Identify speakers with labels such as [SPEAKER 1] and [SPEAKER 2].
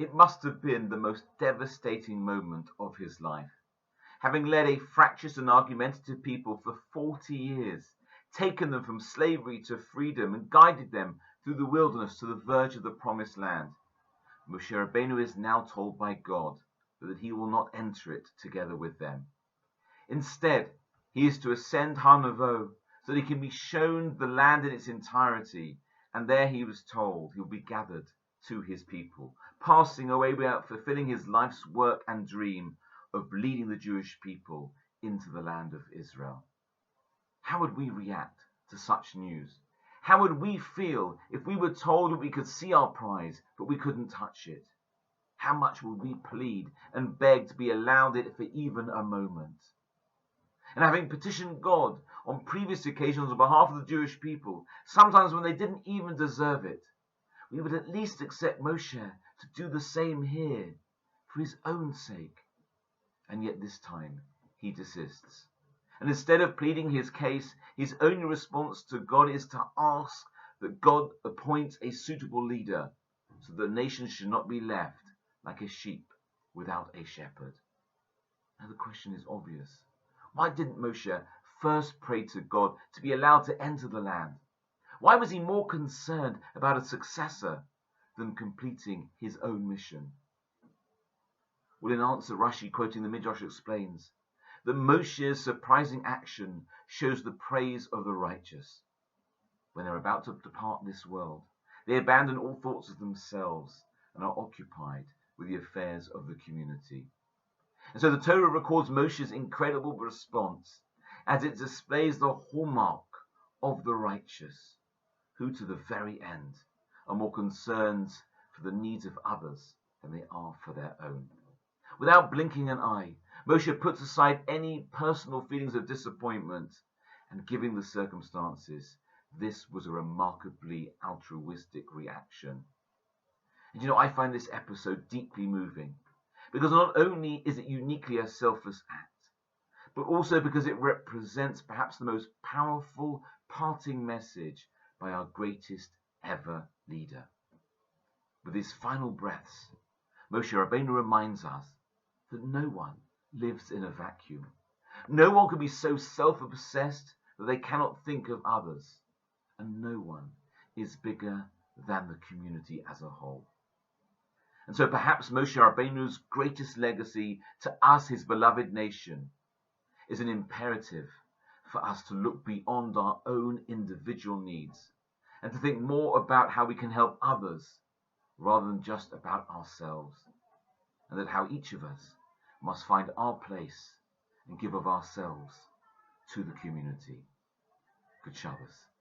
[SPEAKER 1] It must have been the most devastating moment of his life. Having led a fractious and argumentative people for 40 years, taken them from slavery to freedom, and guided them through the wilderness to the verge of the promised land, Moshe Rabbeinu is now told by God that he will not enter it together with them. Instead, he is to ascend Har Nevo so that he can be shown the land in its entirety, and there he was told he will be gathered to his people, passing away without fulfilling his life's work and dream of leading the Jewish people into the land of Israel. How would we react to such news? How would we feel if we were told that we could see our prize, but we couldn't touch it? How much would we plead and beg to be allowed it for even a moment? And having petitioned God on previous occasions on behalf of the Jewish people, sometimes when they didn't even deserve it, we would at least accept Moshe to do the same here for his own sake. And yet this time he desists. And instead of pleading his case, his only response to God is to ask that God appoints a suitable leader so that the nation should not be left like a sheep without a shepherd. Now the question is obvious. Why didn't Moshe first pray to God to be allowed to enter the land? Why was he more concerned about a successor than completing his own mission? Well, in answer, Rashi, quoting the Midrash, explains that Moshe's surprising action shows the praise of the righteous. When they're about to depart this world, they abandon all thoughts of themselves and are occupied with the affairs of the community. And so the Torah records Moshe's incredible response as it displays the hallmark of the righteous, who to the very end are more concerned for the needs of others than they are for their own. Without blinking an eye, Moshe puts aside any personal feelings of disappointment, and given the circumstances, this was a remarkably altruistic reaction. And I find this episode deeply moving, because not only is it uniquely a selfless act, but also because it represents perhaps the most powerful parting message by our greatest ever leader. With his final breaths, Moshe Rabbeinu reminds us that no one lives in a vacuum. No one can be so self-obsessed that they cannot think of others, and no one is bigger than the community as a whole. And so perhaps Moshe Rabbeinu's greatest legacy to us, his beloved nation, is an imperative for us to look beyond our own individual needs and to think more about how we can help others rather than just about ourselves, and that how each of us must find our place and give of ourselves to the community. Good Shabbos.